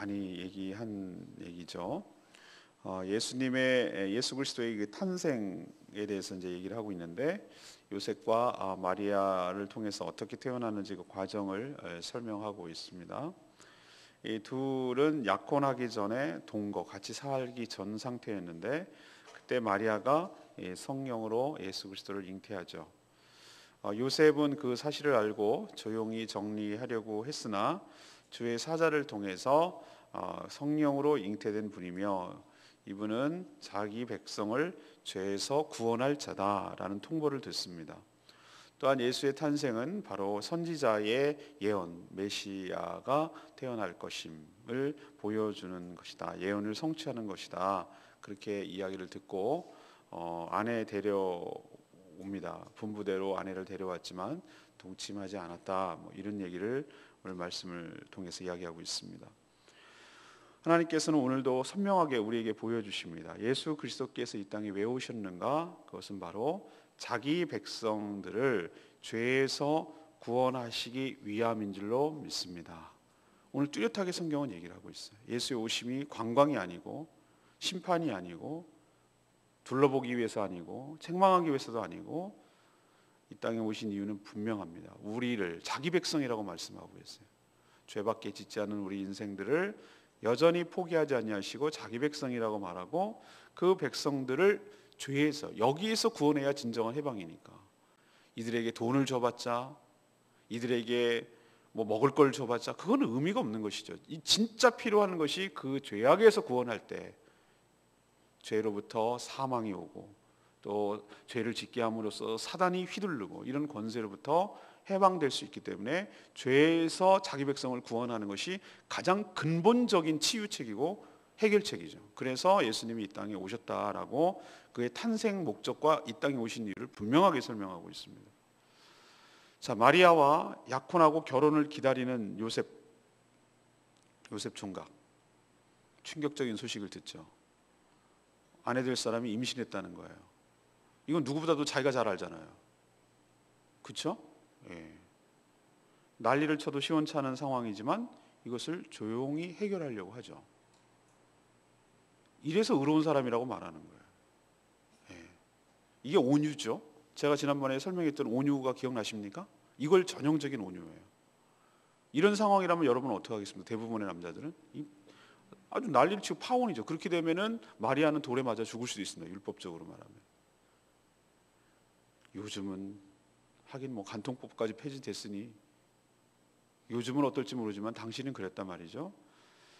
많이 얘기한 얘기죠. 예수 그리스도의 그 탄생에 대해서 이제 얘기를 하고 있는데, 요셉과 마리아를 통해서 어떻게 태어났는지 그 과정을 설명하고 있습니다. 이 둘은 약혼하기 전에 동거 같이 살기 전 상태였는데, 그때 마리아가 성령으로 예수 그리스도를 잉태하죠. 요셉은 그 사실을 알고 조용히 정리하려고 했으나 주의 사자를 통해서 성령으로 잉태된 분이며, 이분은 자기 백성을 죄에서 구원할 자다라는 통보를 듣습니다. 또한 예수의 탄생은 바로 선지자의 예언, 메시아가 태어날 것임을 보여주는 것이다, 예언을 성취하는 것이다, 그렇게 이야기를 듣고 아내 데려옵니다. 분부대로 아내를 데려왔지만 동침하지 않았다, 이런 얘기를 오늘 말씀을 통해서 이야기하고 있습니다. 하나님께서는 오늘도 선명하게 우리에게 보여주십니다. 예수 그리스도께서 이 땅에 왜 오셨는가? 그것은 바로 자기 백성들을 죄에서 구원하시기 위함인 줄로 믿습니다. 오늘 뚜렷하게 성경은 얘기를 하고 있어요. 예수의 오심이 관광이 아니고 심판이 아니고 둘러보기 위해서 아니고 책망하기 위해서도 아니고, 이 땅에 오신 이유는 분명합니다. 우리를 자기 백성이라고 말씀하고 있어요. 죄밖에 짓지 않은 우리 인생들을 여전히 포기하지 아니하시고 자기 백성이라고 말하고, 그 백성들을 죄에서, 여기에서 구원해야 진정한 해방이니까. 이들에게 돈을 줘봤자, 이들에게 먹을 걸 줘봤자 그건 의미가 없는 것이죠. 이 진짜 필요한 것이 그 죄악에서 구원할 때, 죄로부터 사망이 오고 또 죄를 짓게 함으로써 사단이 휘두르고 이런 권세로부터 해방될 수 있기 때문에 죄에서 자기 백성을 구원하는 것이 가장 근본적인 치유책이고 해결책이죠. 그래서 예수님이 이 땅에 오셨다라고 그의 탄생 목적과 이 땅에 오신 이유를 분명하게 설명하고 있습니다. 자, 마리아와 약혼하고 결혼을 기다리는 요셉 총각, 충격적인 소식을 듣죠. 아내 될 사람이 임신했다는 거예요. 이건 누구보다도 자기가 잘 알잖아요. 그렇죠? 예. 난리를 쳐도 시원찮은 상황이지만 이것을 조용히 해결하려고 하죠. 이래서 의로운 사람이라고 말하는 거예요. 예. 이게 온유죠. 제가 지난번에 설명했던 온유가 기억나십니까? 이걸 전형적인 온유예요. 이런 상황이라면 여러분은 어떻게 하겠습니까? 대부분의 남자들은 아주 난리를 치고 파혼이죠. 그렇게 되면은 마리아는 돌에 맞아 죽을 수도 있습니다. 율법적으로 말하면. 요즘은 하긴 간통법까지 폐지됐으니 요즘은 어떨지 모르지만 당시는 그랬단 말이죠.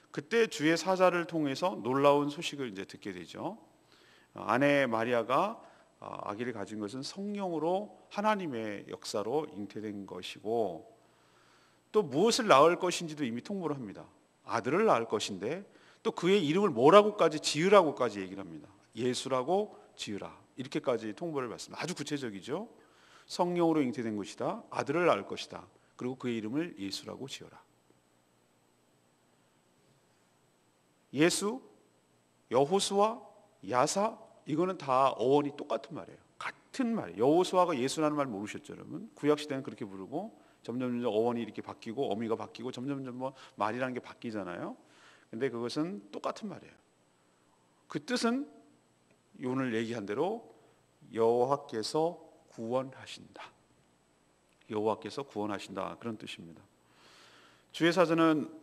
그때 주의 사자를 통해서 놀라운 소식을 이제 듣게 되죠. 아내 마리아가 아기를 가진 것은 성령으로 하나님의 역사로 잉태된 것이고, 또 무엇을 낳을 것인지도 이미 통보를 합니다. 아들을 낳을 것인데 또 그의 이름을 뭐라고까지 지으라고까지 얘기를 합니다. 예수라고 지으라, 이렇게까지 통보를 받습니다. 아주 구체적이죠. 성령으로 잉태된 것이다, 아들을 낳을 것이다, 그리고 그의 이름을 예수라고 지어라. 예수, 여호수아, 야사, 이거는 다 어원이 똑같은 말이에요. 같은 말이에요. 여호수아가 예수라는 말 모르셨죠, 여러분? 구약 시대는 그렇게 부르고 점점 어원이 이렇게 바뀌고 어미가 바뀌고 점점 말이라는 게 바뀌잖아요. 근데 그것은 똑같은 말이에요. 그 뜻은 오늘 얘기한 대로 여호와께서 구원하신다, 여호와께서 구원하신다, 그런 뜻입니다. 주의 사자는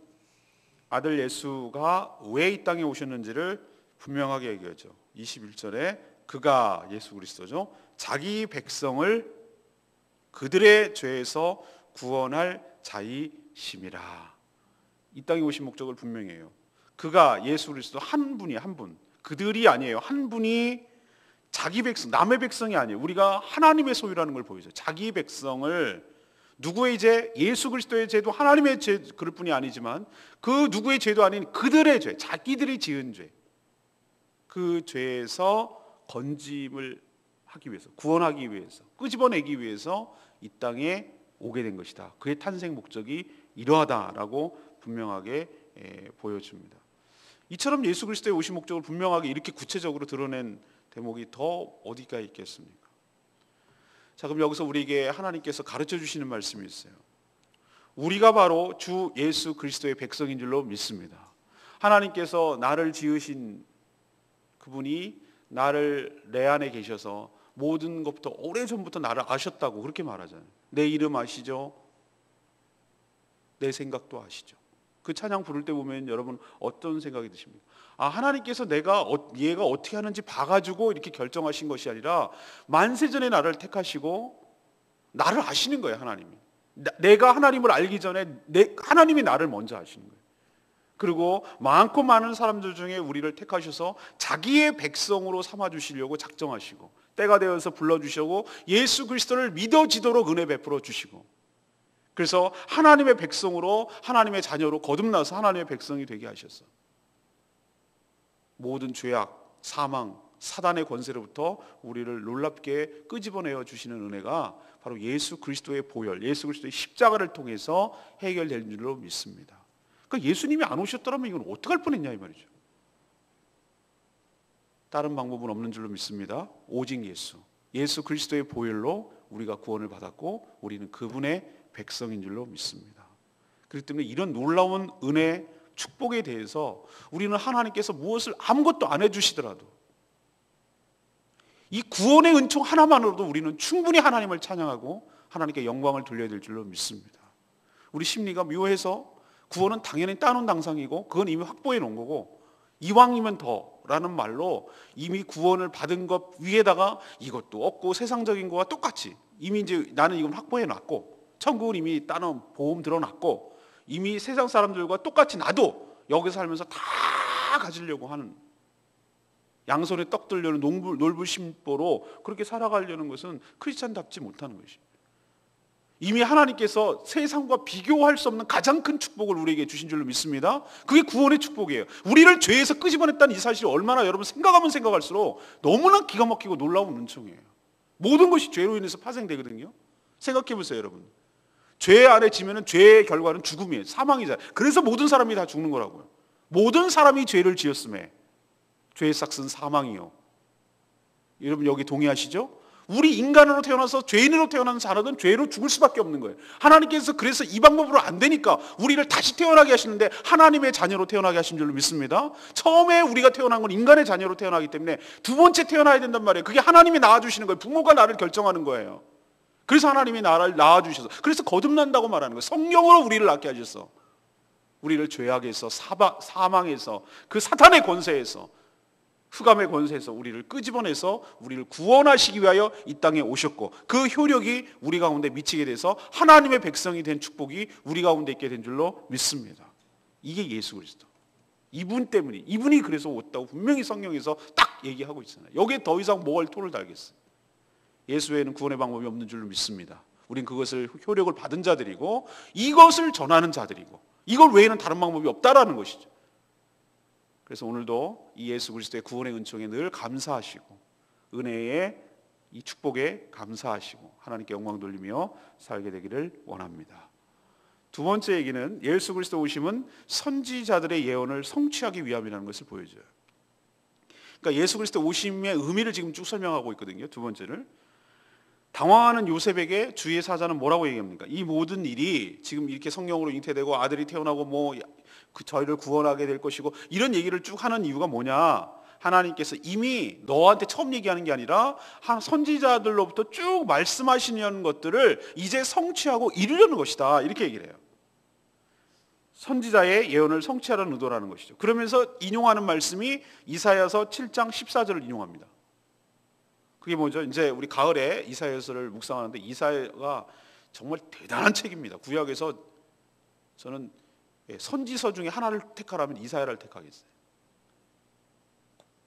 아들 예수가 왜 이 땅에 오셨는지를 분명하게 얘기하죠. 21절에 그가, 예수 그리스도죠, 자기 백성을 그들의 죄에서 구원할 자이심이라. 이 땅에 오신 목적을 분명히 해요. 그가, 예수 그리스도 한 분이, 한 분, 그들이 아니에요. 한 분이 자기 백성, 남의 백성이 아니에요. 우리가 하나님의 소유라는 걸 보여줘요. 자기 백성을, 누구의 죄? 예수 그리스도의 죄도 하나님의 죄 그럴 뿐이 아니지만 그 누구의 죄도 아닌 그들의 죄, 자기들이 지은 죄, 그 죄에서 건짐을 하기 위해서, 구원하기 위해서, 끄집어내기 위해서 이 땅에 오게 된 것이다. 그의 탄생 목적이 이러하다라고 분명하게 보여줍니다. 이처럼 예수 그리스도의 오신 목적을 분명하게 이렇게 구체적으로 드러낸 대목이 더 어디가 있겠습니까? 자, 그럼 여기서 우리에게 하나님께서 가르쳐 주시는 말씀이 있어요. 우리가 바로 주 예수 그리스도의 백성인 줄로 믿습니다. 하나님께서 나를 지으신 그분이 나를 내 안에 계셔서 모든 것부터 오래전부터 나를 아셨다고 그렇게 말하잖아요. 내 이름 아시죠? 내 생각도 아시죠? 그 찬양 부를 때 보면 여러분 어떤 생각이 드십니까? 하나님께서 얘가 어떻게 하는지 봐가지고 이렇게 결정하신 것이 아니라 만세전에 나를 택하시고 나를 아시는 거예요. 하나님이. 내가 하나님을 알기 전에 하나님이 나를 먼저 아시는 거예요. 그리고 많고 많은 사람들 중에 우리를 택하셔서 자기의 백성으로 삼아주시려고 작정하시고 때가 되어서 불러주시고 예수 그리스도를 믿어지도록 은혜 베풀어 주시고, 그래서 하나님의 백성으로, 하나님의 자녀로 거듭나서 하나님의 백성이 되게 하셨어. 모든 죄악, 사망, 사단의 권세로부터 우리를 놀랍게 끄집어내어 주시는 은혜가 바로 예수 그리스도의 보혈, 예수 그리스도의 십자가를 통해서 해결될 줄로 믿습니다. 그러니까 예수님이 안 오셨더라면 이건 어떡할 뻔했냐 이 말이죠. 다른 방법은 없는 줄로 믿습니다. 오직 예수 그리스도의 보혈로 우리가 구원을 받았고 우리는 그분의 백성인 줄로 믿습니다. 그렇기 때문에 이런 놀라운 은혜, 축복에 대해서 우리는 하나님께서 무엇을 아무것도 안 해주시더라도 이 구원의 은총 하나만으로도 우리는 충분히 하나님을 찬양하고 하나님께 영광을 돌려야 될 줄로 믿습니다. 우리 심리가 묘해서 구원은 당연히 따놓은 당상이고 그건 이미 확보해 놓은 거고, 이왕이면 더라는 말로 이미 구원을 받은 것 위에다가 이것도 없고 세상적인 거와 똑같이 이미 이제 나는 이건 확보해 놨고 천국은 이미 따놓은 보험 들어놨고 이미 세상 사람들과 똑같이 나도 여기서 살면서 다 가지려고 하는, 양손에 떡 들려는 놀부심보로 그렇게 살아가려는 것은 크리스찬답지 못하는 것이죠. 이미 하나님께서 세상과 비교할 수 없는 가장 큰 축복을 우리에게 주신 줄로 믿습니다. 그게 구원의 축복이에요. 우리를 죄에서 끄집어냈다는 이 사실이 얼마나 여러분 생각하면 생각할수록 너무나 기가 막히고 놀라운 은총이에요. 모든 것이 죄로 인해서 파생되거든요. 생각해 보세요, 여러분. 죄 안에 지면은 죄의 결과는 죽음이에요. 사망이잖아요. 그래서 모든 사람이 다 죽는 거라고요. 모든 사람이 죄를 지었음에 죄의 삭은 사망이요. 여러분 여기 동의하시죠? 우리 인간으로 태어나서 죄인으로 태어난 자라는 죄로 죽을 수밖에 없는 거예요. 하나님께서 그래서 이 방법으로 안 되니까 우리를 다시 태어나게 하시는데 하나님의 자녀로 태어나게 하신 줄로 믿습니다. 처음에 우리가 태어난 건 인간의 자녀로 태어나기 때문에 두 번째 태어나야 된단 말이에요. 그게 하나님이 낳아주시는 거예요. 부모가 나를 결정하는 거예요. 그래서 하나님이 나를 낳아주셔서, 그래서 거듭난다고 말하는 거예요. 성령으로 우리를 낳게 하셔서 우리를 죄악에서 사망에서 그 사탄의 권세에서 흑암의 권세에서 우리를 끄집어내서 우리를 구원하시기 위하여 이 땅에 오셨고, 그 효력이 우리 가운데 미치게 돼서 하나님의 백성이 된 축복이 우리 가운데 있게 된 줄로 믿습니다. 이게 예수 그리스도. 이분 때문에, 이분이 그래서 왔다고 분명히 성경에서 딱 얘기하고 있잖아요. 여기에 더 이상 뭘 토를 달겠어요. 예수 외에는 구원의 방법이 없는 줄로 믿습니다. 우린 그것을 효력을 받은 자들이고 이것을 전하는 자들이고 이걸 외에는 다른 방법이 없다라는 것이죠. 그래서 오늘도 이 예수 그리스도의 구원의 은총에 늘 감사하시고 은혜의 이 축복에 감사하시고 하나님께 영광 돌리며 살게 되기를 원합니다. 두 번째 얘기는 예수 그리스도 오심은 선지자들의 예언을 성취하기 위함이라는 것을 보여줘요. 그러니까 예수 그리스도 오심의 의미를 지금 쭉 설명하고 있거든요. 두 번째를, 당황하는 요셉에게 주의 사자는 뭐라고 얘기합니까? 이 모든 일이 지금 이렇게 성령으로 잉태되고 아들이 태어나고 저희를 구원하게 될 것이고 이런 얘기를 쭉 하는 이유가 뭐냐? 하나님께서 이미 너한테 처음 얘기하는 게 아니라 선지자들로부터 쭉 말씀하시는 것들을 이제 성취하고 이루려는 것이다, 이렇게 얘기를 해요. 선지자의 예언을 성취하라는 의도라는 것이죠. 그러면서 인용하는 말씀이 이사야서 7장 14절을 인용합니다. 그게 뭐죠? 이제 우리 가을에 이사야서를 묵상하는데 이사야가 정말 대단한 책입니다. 구약에서 저는 선지서 중에 하나를 택하라면 이사야를 택하겠어요.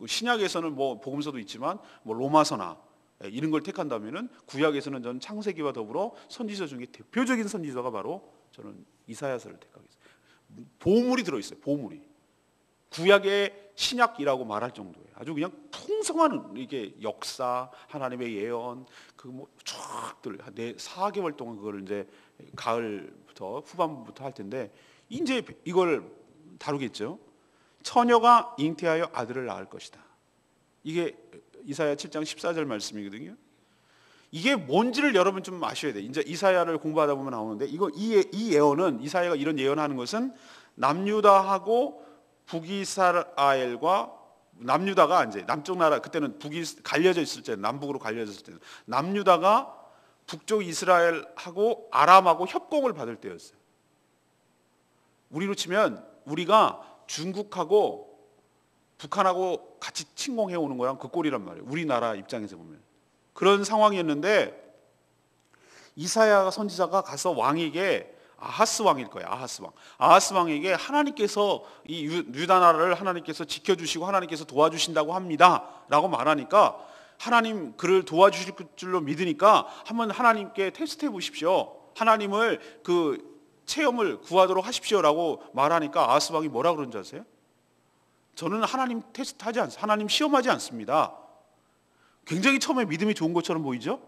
신약에서는 복음서도 있지만 로마서나 이런 걸 택한다면은 구약에서는 저는 창세기와 더불어 선지서 중에 대표적인 선지서가 바로 저는 이사야서를 택하겠어요. 보물이 들어있어요. 보물이 구약의 신약이라고 말할 정도예요. 아주 그냥 풍성한 이게 역사, 하나님의 예언, 쫙들 4개월 동안 그걸 이제 가을부터 후반부터 할 텐데 이제 이걸 다루겠죠. 처녀가 잉태하여 아들을 낳을 것이다. 이게 이사야 7장 14절 말씀이거든요. 이게 뭔지를 여러분 좀 아셔야 돼요. 이제 이사야를 공부하다 보면 나오는데 이 예언은, 이사야가 이런 예언하는 것은 남유다하고 북이스라엘과 남유다가 이제 남쪽 나라, 그때는 북이 갈려져 있을 때, 남북으로 갈려졌을 때, 남유다가 북쪽 이스라엘하고 아람하고 협공을 받을 때였어요. 우리로 치면 우리가 중국하고 북한하고 같이 침공해 오는 거랑 그 꼴이란 말이에요. 우리나라 입장에서 보면 그런 상황이었는데, 이사야 선지자가 가서 왕에게, 아하스 왕일 거예요. 아하스 왕에게 하나님께서 이 유다 나라를 하나님께서 지켜주시고 하나님께서 도와주신다고 합니다 라고 말하니까, 하나님 그를 도와주실 줄로 믿으니까 한번 하나님께 테스트해 보십시오, 하나님을 그 체험을 구하도록 하십시오라고 말하니까 아하스 왕이 뭐라 그런 줄 아세요? 저는 하나님 테스트하지 않습니다. 하나님 시험하지 않습니다. 굉장히 처음에 믿음이 좋은 것처럼 보이죠?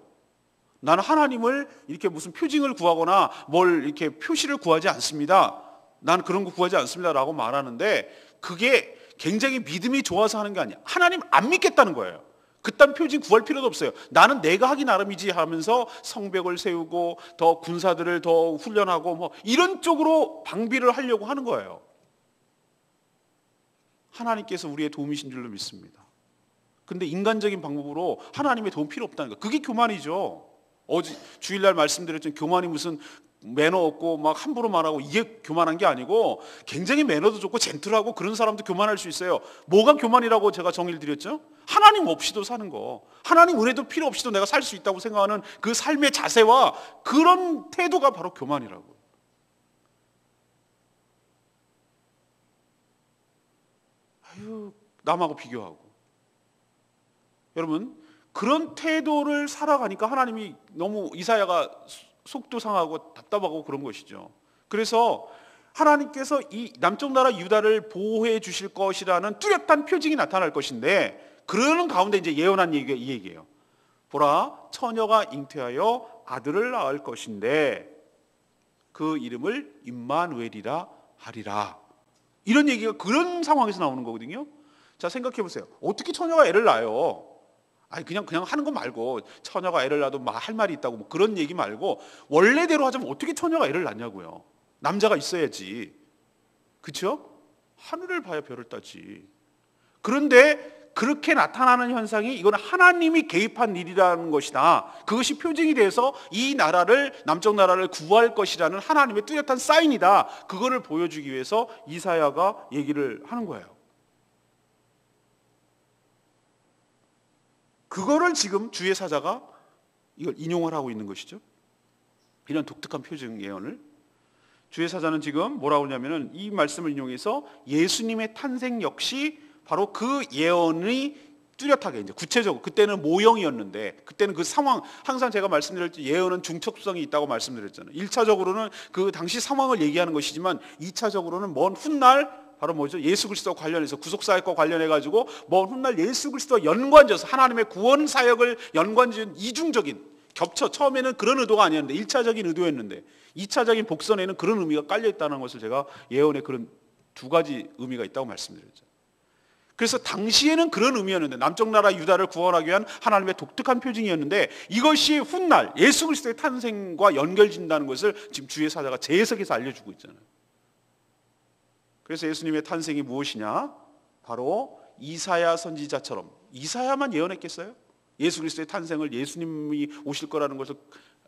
나는 하나님을 이렇게 무슨 표징을 구하거나 뭘 이렇게 표시를 구하지 않습니다. 나는 그런 거 구하지 않습니다 라고 말하는데, 그게 굉장히 믿음이 좋아서 하는 게 아니야. 하나님 안 믿겠다는 거예요. 그딴 표징 구할 필요도 없어요. 나는 내가 하기 나름이지 하면서 성벽을 세우고 더 군사들을 더 훈련하고 뭐 이런 쪽으로 방비를 하려고 하는 거예요. 하나님께서 우리의 도움이신 줄로 믿습니다. 근데 인간적인 방법으로 하나님의 도움 필요 없다는 거, 그게 교만이죠. 어제 주일날 말씀드렸지만 교만이 무슨 매너 없고 막 함부로 말하고 이게 교만한 게 아니고, 굉장히 매너도 좋고 젠틀하고 그런 사람도 교만할 수 있어요. 뭐가 교만이라고 제가 정의를 드렸죠? 하나님 없이도 사는 거, 하나님 은혜도 필요 없이도 내가 살 수 있다고 생각하는 그 삶의 자세와 그런 태도가 바로 교만이라고. 아유, 남하고 비교하고. 여러분, 그런 태도를 살아가니까 하나님이 너무, 이사야가 속도 상하고 답답하고 그런 것이죠. 그래서 하나님께서 이 남쪽 나라 유다를 보호해 주실 것이라는 뚜렷한 표징이 나타날 것인데, 그러는 가운데 이제 예언한 얘기가 이 얘기예요. 보라, 처녀가 잉태하여 아들을 낳을 것인데 그 이름을 임마누엘이라 하리라. 이런 얘기가 그런 상황에서 나오는 거거든요. 자, 생각해 보세요. 어떻게 처녀가 애를 낳아요? 아니 그냥 하는 거 말고, 처녀가 애를 낳아도 할 말이 있다고 뭐 그런 얘기 말고, 원래대로 하자면 어떻게 처녀가 애를 낳냐고요. 남자가 있어야지, 그렇죠? 하늘을 봐야 별을 따지. 그런데 그렇게 나타나는 현상이, 이건 하나님이 개입한 일이라는 것이다. 그것이 표징이 돼서 이 나라를, 남쪽 나라를 구할 것이라는 하나님의 뚜렷한 사인이다. 그거를 보여주기 위해서 이사야가 얘기를 하는 거예요. 그거를 지금 주의 사자가 이걸 인용을 하고 있는 것이죠. 이런 독특한 표징 예언을 주의 사자는 지금 뭐라고 하냐면은, 이 말씀을 인용해서 예수님의 탄생 역시 바로 그 예언이 뚜렷하게, 이제 구체적으로, 그때는 모형이었는데, 그때는 그 상황, 항상 제가 말씀드렸죠. 예언은 중첩성이 있다고 말씀드렸잖아요. 1차적으로는 그 당시 상황을 얘기하는 것이지만 2차적으로는 먼 훗날, 바로 뭐죠? 예수 그리스도와 관련해서, 구속사역과 관련해가지고 먼 훗날 예수 그리스도와 연관져서 하나님의 구원 사역을 연관지은 이중적인, 겹쳐, 처음에는 그런 의도가 아니었는데 1차적인 의도였는데 2차적인 복선에는 그런 의미가 깔려있다는 것을 제가 예언에 그런 두 가지 의미가 있다고 말씀드렸죠. 그래서 당시에는 그런 의미였는데, 남쪽 나라 유다를 구원하기 위한 하나님의 독특한 표징이었는데, 이것이 훗날 예수 그리스도의 탄생과 연결진다는 것을 지금 주의 사자가 재해석해서 알려주고 있잖아요. 그래서 예수님의 탄생이 무엇이냐? 바로 이사야 선지자처럼, 이사야만 예언했겠어요? 예수 그리스도의 탄생을, 예수님이 오실 거라는 것을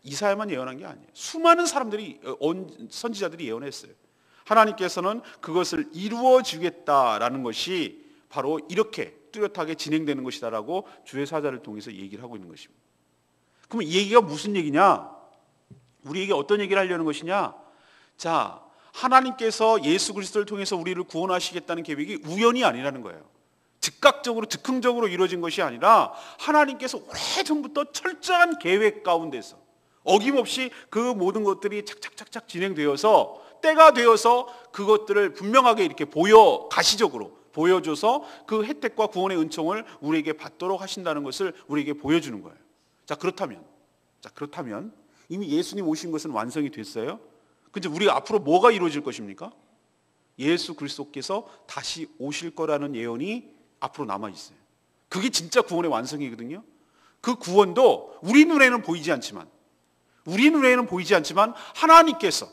이사야만 예언한 게 아니에요. 수많은 사람들이, 선지자들이 예언했어요. 하나님께서는 그것을 이루어 주겠다라는 것이 바로 이렇게 뚜렷하게 진행되는 것이다라고 주의 사자를 통해서 얘기를 하고 있는 것입니다. 그럼 이 얘기가 무슨 얘기냐? 우리에게 어떤 얘기를 하려는 것이냐? 자, 하나님께서 예수 그리스도를 통해서 우리를 구원하시겠다는 계획이 우연이 아니라는 거예요. 즉각적으로, 즉흥적으로 이루어진 것이 아니라 하나님께서 오래전부터 철저한 계획 가운데서 어김없이 그 모든 것들이 착착착착 진행되어서, 때가 되어서 그것들을 분명하게 이렇게 가시적으로 보여줘서 그 혜택과 구원의 은총을 우리에게 받도록 하신다는 것을 우리에게 보여주는 거예요. 자, 그렇다면 이미 예수님 오신 것은 완성이 됐어요. 근데 우리가 앞으로 뭐가 이루어질 것입니까? 예수 그리스도께서 다시 오실 거라는 예언이 앞으로 남아 있어요. 그게 진짜 구원의 완성이거든요. 그 구원도 우리 눈에는 보이지 않지만 하나님께서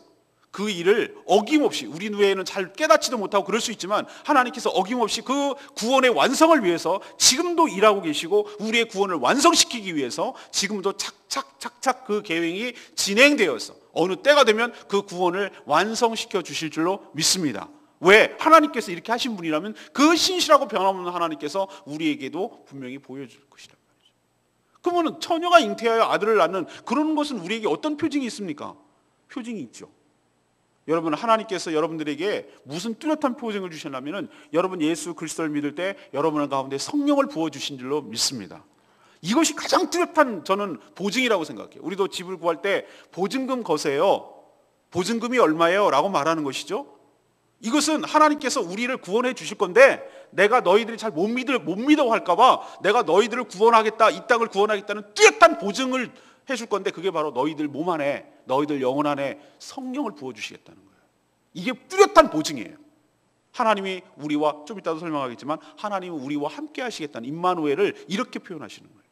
그 일을 어김없이, 우리 뇌에는 잘 깨닫지도 못하고 그럴 수 있지만 하나님께서 어김없이 그 구원의 완성을 위해서 지금도 일하고 계시고 우리의 구원을 완성시키기 위해서 지금도 착착착착 그 계획이 진행되어서 어느 때가 되면 그 구원을 완성시켜 주실 줄로 믿습니다. 왜? 하나님께서 이렇게 하신 분이라면 그 신실하고 변함없는 하나님께서 우리에게도 분명히 보여줄 것이란 말이죠. 그러면 처녀가 잉태하여 아들을 낳는 그런 것은 우리에게 어떤 표징이 있습니까? 표징이 있죠. 여러분, 하나님께서 여러분들에게 무슨 뚜렷한 표징을 주셨냐면은 여러분 예수 그리스도를 믿을 때 여러분 가운데 성령을 부어주신 줄로 믿습니다. 이것이 가장 뚜렷한 저는 보증이라고 생각해요. 우리도 집을 구할 때 보증금 거세요. 보증금이 얼마예요? 라고 말하는 것이죠. 이것은 하나님께서 우리를 구원해 주실 건데 내가 너희들이 잘 못 믿어 할까봐 내가 너희들을 구원하겠다, 이 땅을 구원하겠다는 뚜렷한 보증을 해줄 건데 그게 바로 너희들 몸 안에, 너희들 영혼 안에 성령을 부어주시겠다는 거예요. 이게 뚜렷한 보증이에요. 하나님이 우리와, 좀 이따도 설명하겠지만 하나님은 우리와 함께 하시겠다는 임마누엘을 이렇게 표현하시는 거예요.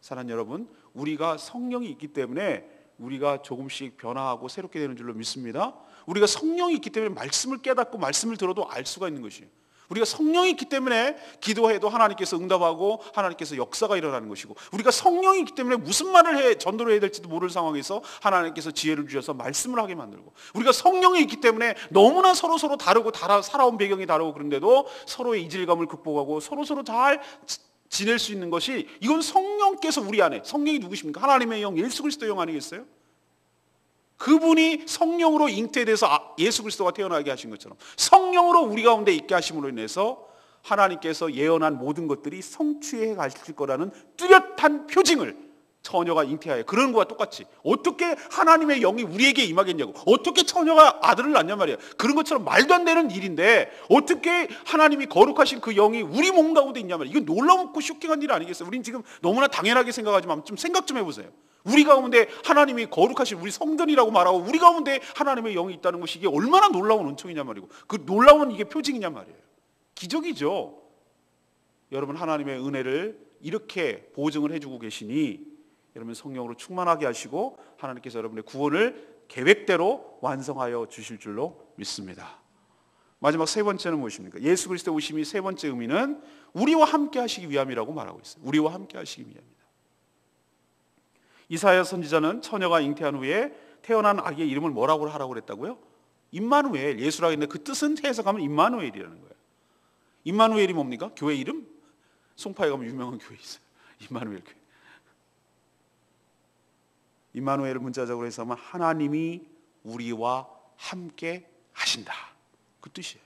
사랑하는 여러분, 우리가 성령이 있기 때문에 우리가 조금씩 변화하고 새롭게 되는 줄로 믿습니다. 우리가 성령이 있기 때문에 말씀을 깨닫고 말씀을 들어도 알 수가 있는 것이에요. 우리가 성령이 있기 때문에 기도해도 하나님께서 응답하고 하나님께서 역사가 일어나는 것이고, 우리가 성령이 있기 때문에 무슨 말을 전도를 해야 될지도 모를 상황에서 하나님께서 지혜를 주셔서 말씀을 하게 만들고, 우리가 성령이 있기 때문에 너무나 서로 다르고 살아온 배경이 다르고 그런데도 서로의 이질감을 극복하고 서로 잘 지낼 수 있는 것이, 이건 성령께서 우리 안에, 성령이 누구십니까? 하나님의 영, 예수 그리스도의 영 아니겠어요? 그분이 성령으로 잉태돼서 예수 그리스도가 태어나게 하신 것처럼 성령으로 우리 가운데 있게 하심으로 인해서 하나님께서 예언한 모든 것들이 성취해 가실 거라는 뚜렷한 표징을 처녀가 잉태하여, 그런 거와 똑같이 어떻게 하나님의 영이 우리에게 임하겠냐고, 어떻게 처녀가 아들을 낳냐 말이야. 그런 것처럼 말도 안 되는 일인데 어떻게 하나님이 거룩하신 그 영이 우리 몸 가운데 있냐 말이야. 이건 놀라웠고 쇼킹한 일 아니겠어요? 우린 지금 너무나 당연하게 생각하지만 좀 생각 좀 해보세요. 우리 가운데 하나님이 거룩하신 우리 성전이라고 말하고 우리 가운데 하나님의 영이 있다는 것이 이게 얼마나 놀라운 은총이냐 말이고, 그 놀라운 이게 표징이냐 말이에요. 기적이죠. 여러분, 하나님의 은혜를 이렇게 보증을 해주고 계시니 여러분 성령으로 충만하게 하시고 하나님께서 여러분의 구원을 계획대로 완성하여 주실 줄로 믿습니다. 마지막 세 번째는 무엇입니까? 예수 그리스도의 오심이 세 번째 의미는 우리와 함께 하시기 위함이라고 말하고 있어요. 우리와 함께 하시기 위함입니다. 이사야 선지자는 처녀가 잉태한 후에 태어난 아기의 이름을 뭐라고 하라고 그랬다고요? 임마누엘, 예수라고 했는데 그 뜻은 해석하면 임마누엘이라는 거예요. 임마누엘이 뭡니까? 교회 이름? 송파에 가면 유명한 교회 있어요. 임마누엘 교회. 임마누엘을 문자적으로 해석하면 하나님이 우리와 함께 하신다, 그 뜻이에요.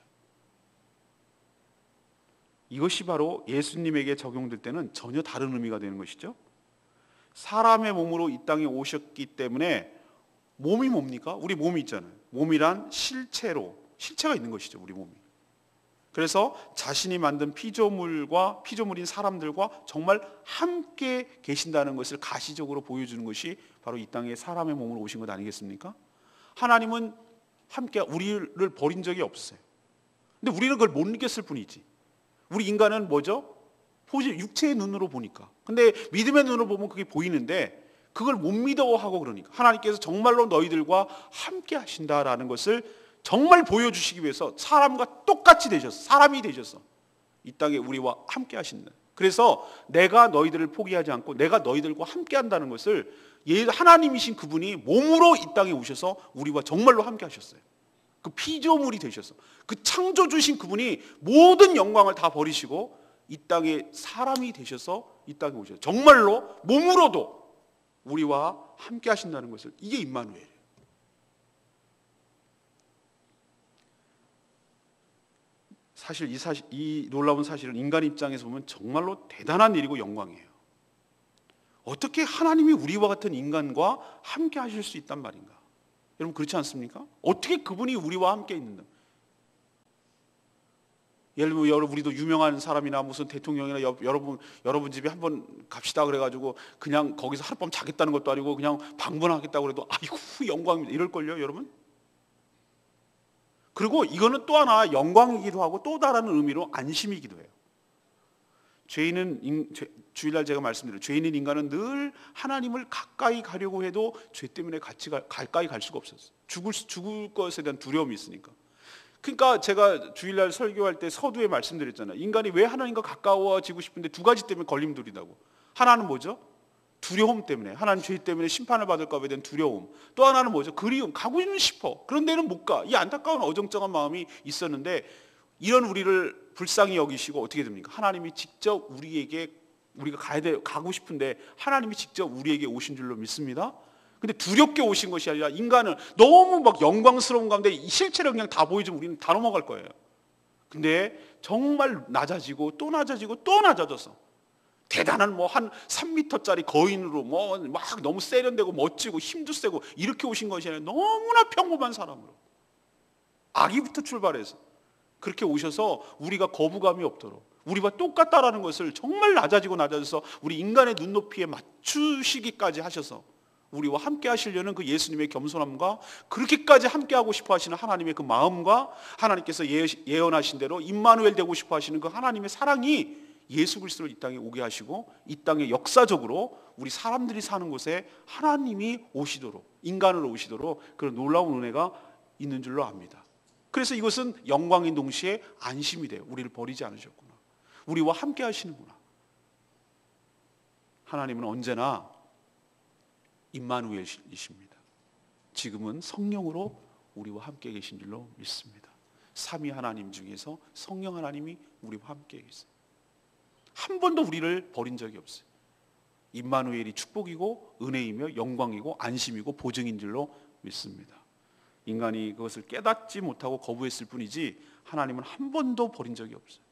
이것이 바로 예수님에게 적용될 때는 전혀 다른 의미가 되는 것이죠. 사람의 몸으로 이 땅에 오셨기 때문에 몸이 뭡니까? 우리 몸이 있잖아요. 몸이란 실체가 있는 것이죠, 우리 몸이. 그래서 자신이 만든 피조물인 사람들과 정말 함께 계신다는 것을 가시적으로 보여주는 것이 바로 이 땅에 사람의 몸으로 오신 것 아니겠습니까? 하나님은 함께 우리를 버린 적이 없어요. 근데 우리는 그걸 못 느꼈을 뿐이지. 우리 인간은 뭐죠? 육체의 눈으로 보니까. 근데 믿음의 눈으로 보면 그게 보이는데 그걸 못 믿어하고, 그러니까 하나님께서 정말로 너희들과 함께 하신다라는 것을 정말 보여주시기 위해서 사람과 똑같이 되셔서, 사람이 되셔서 이 땅에 우리와 함께 하신다. 그래서 내가 너희들을 포기하지 않고 내가 너희들과 함께 한다는 것을 하나님이신 그분이 몸으로 이 땅에 오셔서 우리와 정말로 함께 하셨어요. 그 피조물이 되셔서, 그 창조주신 그분이 모든 영광을 다 버리시고 이 땅에 사람이 되셔서 이 땅에 오셔서 정말로 몸으로도 우리와 함께 하신다는 것을, 이게 임마누엘이에요. 사실 이 놀라운 사실은 인간 입장에서 보면 정말로 대단한 일이고 영광이에요. 어떻게 하나님이 우리와 같은 인간과 함께 하실 수 있단 말인가? 여러분, 그렇지 않습니까? 어떻게 그분이 우리와 함께 있는가? 예를 들면 우리도 유명한 사람이나 무슨 대통령이나 여러분 집에 한번 갑시다 그래가지고 그냥 거기서 하룻밤 자겠다는 것도 아니고 그냥 방문하겠다고 그래도 아이고 영광입니다 이럴걸요, 여러분? 그리고 이거는 또 하나 영광이기도 하고 또 다른 의미로 안심이기도 해요. 주일날 제가 말씀드린 죄인인 인간은 늘 하나님을 가까이 가려고 해도 죄 때문에 가까이 갈 수가 없었어요. 죽을 것에 대한 두려움이 있으니까. 그러니까 제가 주일날 설교할 때 서두에 말씀드렸잖아요. 인간이 왜 하나님과 가까워지고 싶은데 두 가지 때문에 걸림돌이라고. 하나는 뭐죠? 두려움 때문에, 하나님 죄 때문에 심판을 받을까 봐에 대한 두려움. 또 하나는 뭐죠? 그리움. 가고는 싶어. 그런 데는 못 가. 이 안타까운 어정쩡한 마음이 있었는데, 이런 우리를 불쌍히 여기시고 어떻게 됩니까? 하나님이 직접 우리가 가고 싶은데 하나님이 직접 우리에게 오신 줄로 믿습니다. 근데 두렵게 오신 것이 아니라 인간은 너무 막 영광스러운 가운데 실체를 그냥 다 보여주면 우리는 다 넘어갈 거예요. 근데 정말 낮아지고 또 낮아지고 또 낮아져서 대단한 한 3m짜리 거인으로 막 너무 세련되고 멋지고 힘도 세고 이렇게 오신 것이 아니라 너무나 평범한 사람으로 아기부터 출발해서 그렇게 오셔서 우리가 거부감이 없도록 우리와 똑같다라는 것을 정말 낮아져서 우리 인간의 눈높이에 맞추시기까지 하셔서 우리와 함께 하시려는 그 예수님의 겸손함과 그렇게까지 함께 하고 싶어 하시는 하나님의 그 마음과 하나님께서 예언하신 대로 임마누엘 되고 싶어 하시는 그 하나님의 사랑이 예수 그리스도를 이 땅에 오게 하시고 이 땅에 역사적으로 우리 사람들이 사는 곳에 하나님이 오시도록 인간으로 오시도록 그런 놀라운 은혜가 있는 줄로 압니다. 그래서 이것은 영광인 동시에 안심이 돼요. 우리를 버리지 않으셨구나. 우리와 함께 하시는구나. 하나님은 언제나 임마누엘이십니다. 지금은 성령으로 우리와 함께 계신 줄로 믿습니다. 삼위 하나님 중에서 성령 하나님이 우리와 함께 계세요. 한 번도 우리를 버린 적이 없어요. 임마누엘이 축복이고 은혜이며 영광이고 안심이고 보증인 줄로 믿습니다. 인간이 그것을 깨닫지 못하고 거부했을 뿐이지 하나님은 한 번도 버린 적이 없어요.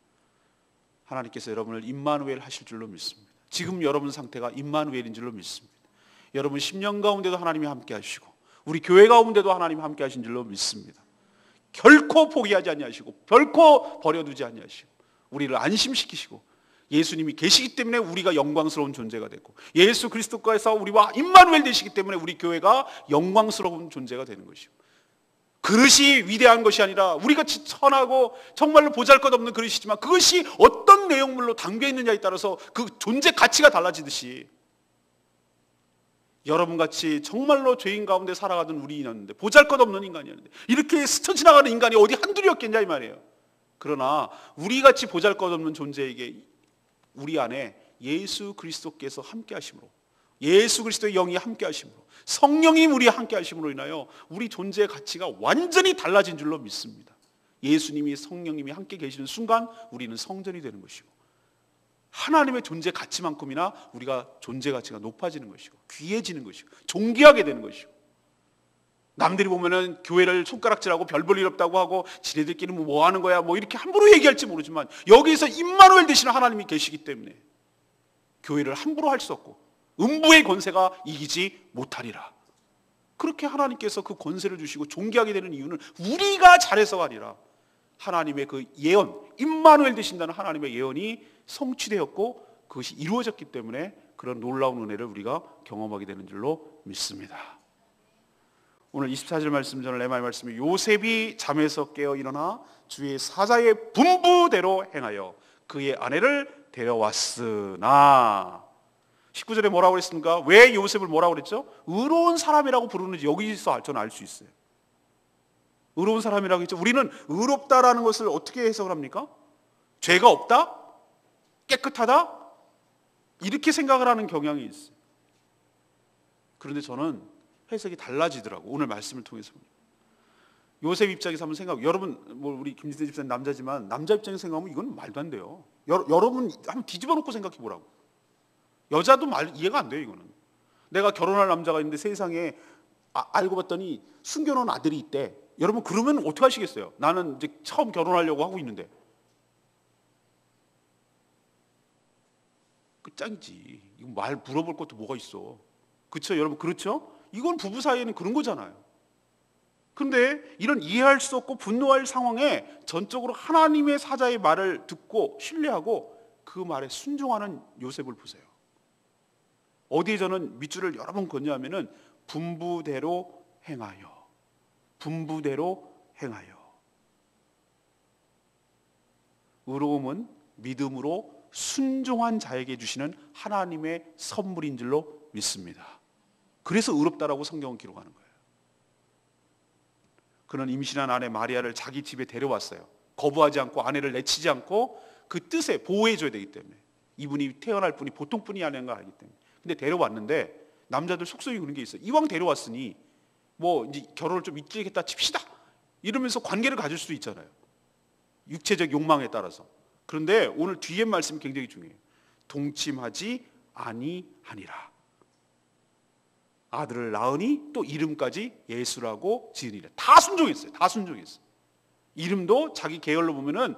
하나님께서 여러분을 임마누엘 하실 줄로 믿습니다. 지금 여러분 상태가 임마누엘인 줄로 믿습니다. 여러분 10년 가운데도 하나님이 함께 하시고 우리 교회 가운데도 하나님이 함께 하신 줄로 믿습니다. 결코 포기하지 아니하시고 결코 버려두지 아니하시고 우리를 안심시키시고 예수님이 계시기 때문에 우리가 영광스러운 존재가 되고 예수 그리스도께서 우리와 임마누엘 되시기 때문에 우리 교회가 영광스러운 존재가 되는 것이고 그릇이 위대한 것이 아니라 우리같이 천하고 정말로 보잘것없는 그릇이지만 그것이 어떤 내용물로 담겨있느냐에 따라서 그 존재 가치가 달라지듯이 여러분같이 정말로 죄인 가운데 살아가던 우리였는데 보잘것없는 인간이었는데 이렇게 스쳐 지나가는 인간이 어디 한둘이었겠냐 이 말이에요. 그러나 우리같이 보잘것없는 존재에게 우리 안에 예수 그리스도께서 함께 하심으로 예수 그리스도의 영이 함께 하심으로 성령이 우리와 함께 하심으로 인하여 우리 존재의 가치가 완전히 달라진 줄로 믿습니다. 예수님이 성령님이 함께 계시는 순간 우리는 성전이 되는 것이고 하나님의 존재 가치만큼이나 우리가 존재 가치가 높아지는 것이고 귀해지는 것이고 존귀하게 되는 것이고 남들이 보면은 교회를 손가락질하고 별 볼 일 없다고 하고 지네들끼리 뭐 하는 거야 뭐 이렇게 함부로 얘기할지 모르지만 여기에서 임마누엘 되시는 하나님이 계시기 때문에 교회를 함부로 할 수 없고 음부의 권세가 이기지 못하리라. 그렇게 하나님께서 그 권세를 주시고 존귀하게 되는 이유는 우리가 잘해서가 아니라 하나님의 그 예언, 임마누엘 되신다는 하나님의 예언이 성취되었고 그것이 이루어졌기 때문에 그런 놀라운 은혜를 우리가 경험하게 되는 줄로 믿습니다. 오늘 24절 말씀 전에 레마의 말씀이 요셉이 잠에서 깨어 일어나 주의 사자의 분부대로 행하여 그의 아내를 데려왔으나 19절에 뭐라고 그랬습니까? 왜 요셉을 뭐라고 그랬죠? 의로운 사람이라고 부르는지 여기서 저는 알 수 있어요. 의로운 사람이라고 했죠. 우리는 의롭다라는 것을 어떻게 해석을 합니까? 죄가 없다? 깨끗하다? 이렇게 생각을 하는 경향이 있어요. 그런데 저는 해석이 달라지더라고. 오늘 말씀을 통해서 요셉 입장에서 한번 생각하고 여러분 우리 김진태 집사님 남자지만 남자 입장에서 생각하면 이건 말도 안 돼요. 여러분 한번 뒤집어 놓고 생각해 보라고. 여자도 이해가 안 돼요. 이거는 내가 결혼할 남자가 있는데 세상에 알고 봤더니 숨겨놓은 아들이 있대. 여러분 그러면 어떻게 하시겠어요? 나는 이제 처음 결혼하려고 하고 있는데 끝장이지. 이거 말 물어볼 것도 뭐가 있어. 그렇죠 여러분? 그렇죠? 이건 부부 사이에는 그런 거잖아요. 그런데 이런 이해할 수 없고 분노할 상황에 전적으로 하나님의 사자의 말을 듣고 신뢰하고 그 말에 순종하는 요셉을 보세요. 어디에 저는 밑줄을 여러 번 건너하면은 분부대로 행하여 의로움은 믿음으로 순종한 자에게 주시는 하나님의 선물인 줄로 믿습니다. 그래서 의롭다라고 성경은 기록하는 거예요. 그는 임신한 아내 마리아를 자기 집에 데려왔어요. 거부하지 않고 아내를 내치지 않고 그 뜻에 보호해줘야 되기 때문에, 이분이 태어날 분이 보통 분이 아닌 걸 알기 때문에. 근데 데려왔는데 남자들 속성이 그런 게 있어요. 이왕 데려왔으니 뭐 이제 결혼을 좀 일찍했다 칩시다 이러면서 관계를 가질 수도 있잖아요. 육체적 욕망에 따라서. 그런데 오늘 뒤에 말씀이 굉장히 중요해요. 동침하지 아니하니라. 아들을 낳으니 또 이름까지 예수라고 지으니라. 다 순종했어요. 다 순종했어요. 이름도 자기 계열로 보면은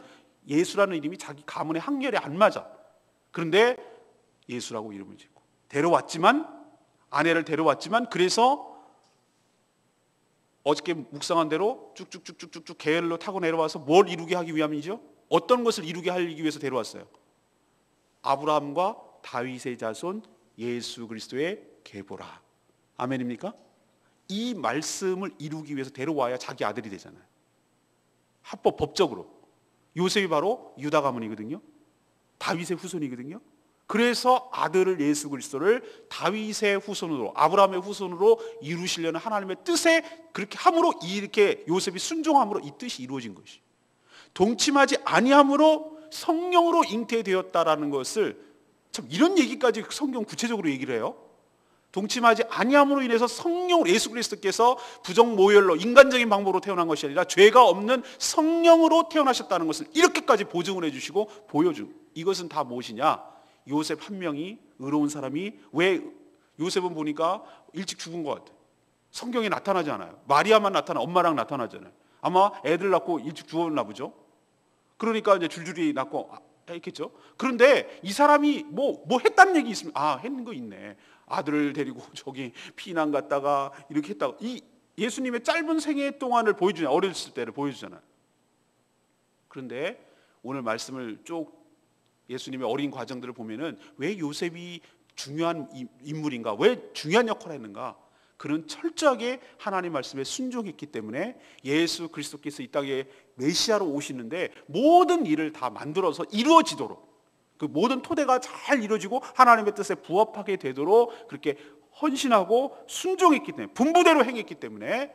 예수라는 이름이 자기 가문의 학렬에 안 맞아. 그런데 예수라고 이름을 짓고 데려왔지만, 아내를 데려왔지만, 그래서 어저께 묵상한 대로 쭉쭉쭉쭉쭉 계열로 타고 내려와서 뭘 이루게 하기 위함이죠? 어떤 것을 이루게 하기 위해서 데려왔어요? 아브라함과 다윗의 자손 예수 그리스도의 계보라. 아멘입니까? 이 말씀을 이루기 위해서 데려와야 자기 아들이 되잖아요. 합법 법적으로. 요셉이 바로 유다 가문이거든요. 다윗의 후손이거든요. 그래서 아들을 예수 그리스도를 다윗의 후손으로, 아브라함의 후손으로 이루시려는 하나님의 뜻에 그렇게 함으로, 이렇게 요셉이 순종함으로 이 뜻이 이루어진 것이. 동침하지 아니함으로 성령으로 잉태되었다라는 것을, 참 이런 얘기까지 성경 구체적으로 얘기를 해요. 동침하지 아니함으로 인해서 성령으로, 예수 그리스도께서 부정 모혈로 인간적인 방법으로 태어난 것이 아니라 죄가 없는 성령으로 태어나셨다는 것을 이렇게까지 보증을 해주시고 보여준. 이것은 다 무엇이냐? 요셉 한 명이, 의로운 사람이, 왜 요셉은 보니까 일찍 죽은 것 같아요. 성경에 나타나지 않아요. 마리아만 나타나, 엄마랑 나타나잖아요. 아마 애들 낳고 일찍 죽었나 보죠. 그러니까 이제 줄줄이 낳고 했겠죠. 그런데 이 사람이 뭐 했다는 얘기 있으면, 아, 했는 거 있네. 아들을 데리고 저기 피난 갔다가 이렇게 했다가, 이 예수님의 짧은 생애 동안을 보여주냐, 어렸을 때를 보여주잖아요. 그런데 오늘 말씀을 쭉 예수님의 어린 과정들을 보면은 왜 요셉이 중요한 인물인가, 왜 중요한 역할을 했는가? 그는 철저하게 하나님 말씀에 순종했기 때문에 예수 그리스도께서 이 땅에 메시아로 오시는데 모든 일을 다 만들어서 이루어지도록, 그 모든 토대가 잘 이루어지고 하나님의 뜻에 부합하게 되도록 그렇게 헌신하고 순종했기 때문에, 분부대로 행했기 때문에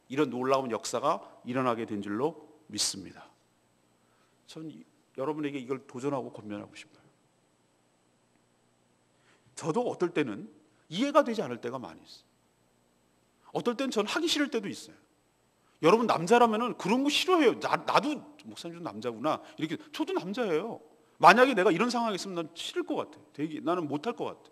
이런 놀라운 역사가 일어나게 된 줄로 믿습니다. 전 여러분에게 이걸 도전하고 권면하고 싶어요. 저도 어떨 때는 이해가 되지 않을 때가 많이 있어요. 어떨 때는 전 하기 싫을 때도 있어요. 여러분 남자라면은 그런 거 싫어해요. 나도 목사님도 남자구나. 이렇게, 저도 남자예요. 만약에 내가 이런 상황에 있으면 난 싫을 것 같아. 되게 나는 못할 것 같아.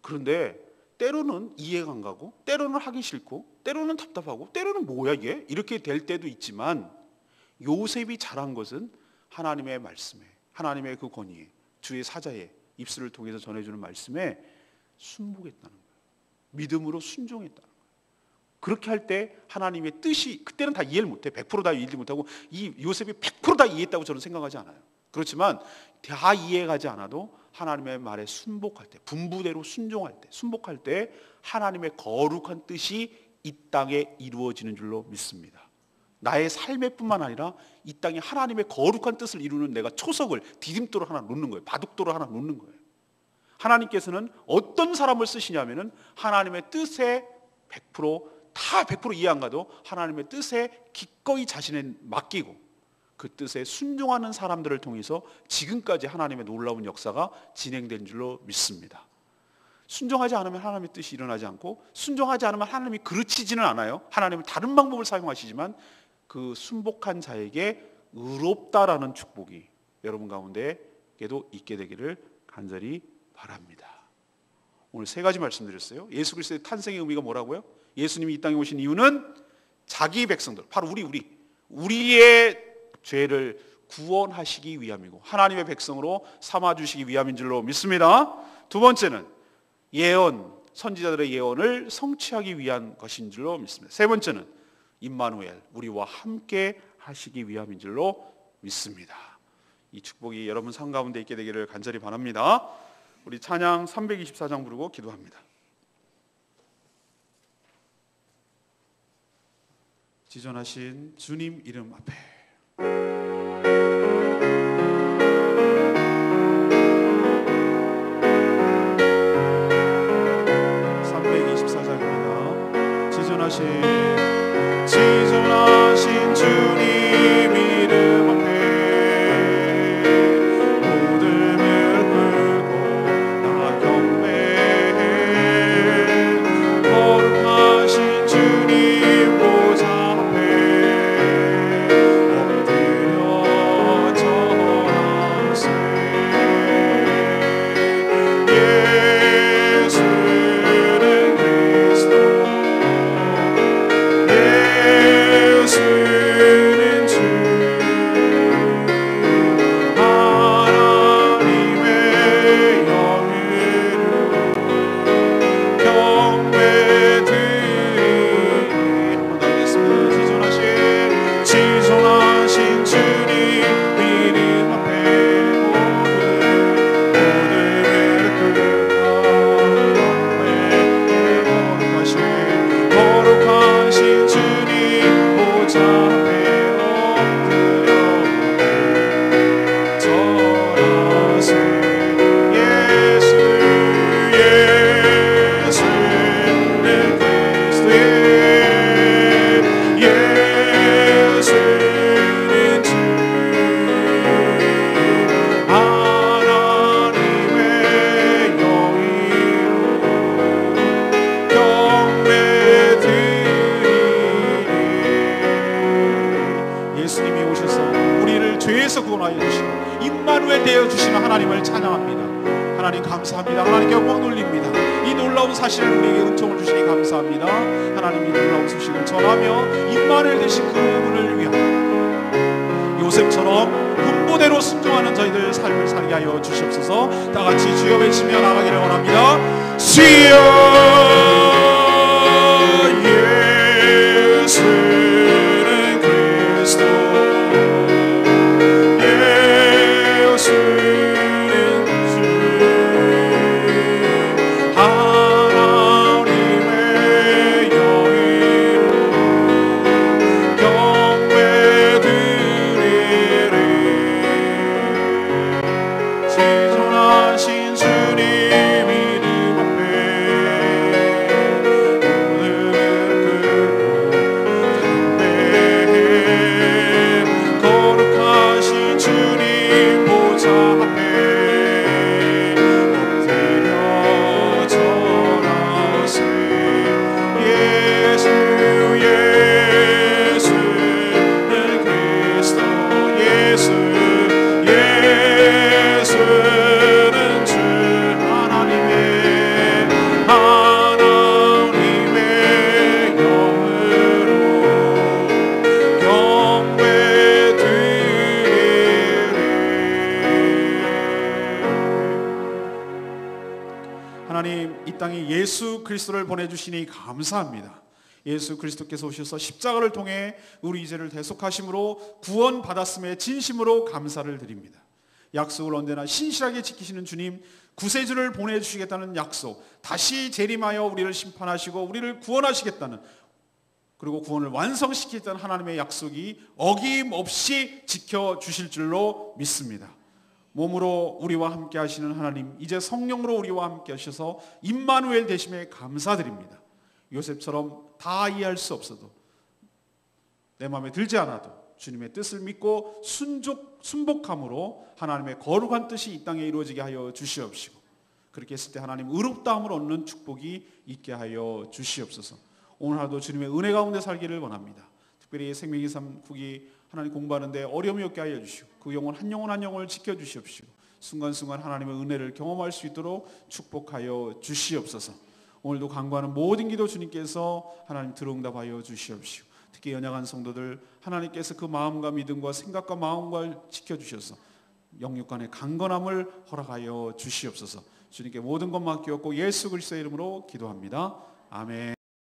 그런데 때로는 이해가 안 가고, 때로는 하기 싫고, 때로는 답답하고, 때로는 뭐야 이게? 이렇게 될 때도 있지만, 요셉이 잘한 것은 하나님의 말씀에, 하나님의 그 권위에, 주의 사자의 입술을 통해서 전해주는 말씀에 순복했다는 거예요. 믿음으로 순종했다는 거예요. 그렇게 할 때 하나님의 뜻이, 그때는 다 이해를 못해. 100% 다 이해를 못하고, 이 요셉이 100% 다 이해했다고 저는 생각하지 않아요. 그렇지만 다 이해가지 않아도 하나님의 말에 순복할 때, 분부대로 순종할 때, 순복할 때 하나님의 거룩한 뜻이 이 땅에 이루어지는 줄로 믿습니다. 나의 삶의 뿐만 아니라 이 땅에 하나님의 거룩한 뜻을 이루는 내가 초석을, 디딤돌을 하나 놓는 거예요. 바둑돌을 하나 놓는 거예요. 하나님께서는 어떤 사람을 쓰시냐면은 하나님의 뜻에 100% 이해 안 가도 하나님의 뜻에 기꺼이 자신을 맡기고 그 뜻에 순종하는 사람들을 통해서 지금까지 하나님의 놀라운 역사가 진행된 줄로 믿습니다. 순종하지 않으면 하나님의 뜻이 일어나지 않고, 순종하지 않으면 하나님이 그르치지는 않아요. 하나님은 다른 방법을 사용하시지만 그 순복한 자에게 의롭다라는 축복이 여러분 가운데에도 있게 되기를 간절히 바랍니다. 오늘 세 가지 말씀드렸어요. 예수 그리스도의 탄생의 의미가 뭐라고요? 예수님이 이 땅에 오신 이유는 자기 백성들, 바로 우리의 죄를 구원하시기 위함이고 하나님의 백성으로 삼아주시기 위함인 줄로 믿습니다. 두 번째는 예언, 선지자들의 예언을 성취하기 위한 것인 줄로 믿습니다. 세 번째는 임마누엘, 우리와 함께 하시기 위함인 줄로 믿습니다. 이 축복이 여러분 삶 가운데 있게 되기를 간절히 바랍니다. 우리 찬양 324장 부르고 기도합니다. 지존하신 주님 이름 앞에 지존하신 주님 이름 앞에 모든 무릎 꿇고 다 경배해 거룩하신 주님 보좌 앞에 엎드려 절하세 구원하여 주시고 임마누엘 되어 주시는 하나님을 찬양합니다. 하나님 감사합니다. 하나님께 영광 돌립니다. 이 놀라운 사실을 우리에게 은총을 주시니 감사합니다. 하나님 이 놀라운 소식을 전하며 임마누엘 되신 그분을 위하여 요셉처럼 분부대로 순종하는 저희들 삶을 살게 하여 주시옵소서. 다 같이 주여 외치며 나가기를 원합니다. 주여 예수는 그리스도 예수 그리스도를 보내주시니 감사합니다. 예수 그리스도께서 오셔서 십자가를 통해 우리 죄를 대속하심으로 구원받았음에 진심으로 감사를 드립니다. 약속을 언제나 신실하게 지키시는 주님, 구세주를 보내주시겠다는 약속, 다시 재림하여 우리를 심판하시고 우리를 구원하시겠다는, 그리고 구원을 완성시키겠다는 하나님의 약속이 어김없이 지켜주실 줄로 믿습니다. 몸으로 우리와 함께 하시는 하나님, 이제 성령으로 우리와 함께 하셔서 임마누엘 되심에 감사드립니다. 요셉처럼 다 이해할 수 없어도, 내 마음에 들지 않아도 주님의 뜻을 믿고 순복함으로 하나님의 거룩한 뜻이 이 땅에 이루어지게 하여 주시옵시고, 그렇게 했을 때 하나님 의롭다함을 얻는 축복이 있게 하여 주시옵소서. 오늘 하루도 주님의 은혜 가운데 살기를 원합니다. 특별히 생명의 삶 후기 하나님 공부하는데 어려움이 없게 하여 주시고, 그 영혼 한 영혼 한 영혼을 지켜주시옵시고, 순간순간 하나님의 은혜를 경험할 수 있도록 축복하여 주시옵소서. 오늘도 간구하는 모든 기도 주님께서 하나님 들어응답하여 주시옵시고, 특히 연약한 성도들 하나님께서 그 마음과 믿음과 생각과 마음과 지켜주셔서 영육간의 강건함을 허락하여 주시옵소서. 주님께 모든 것 맡기었고 예수 그리스도의 이름으로 기도합니다. 아멘.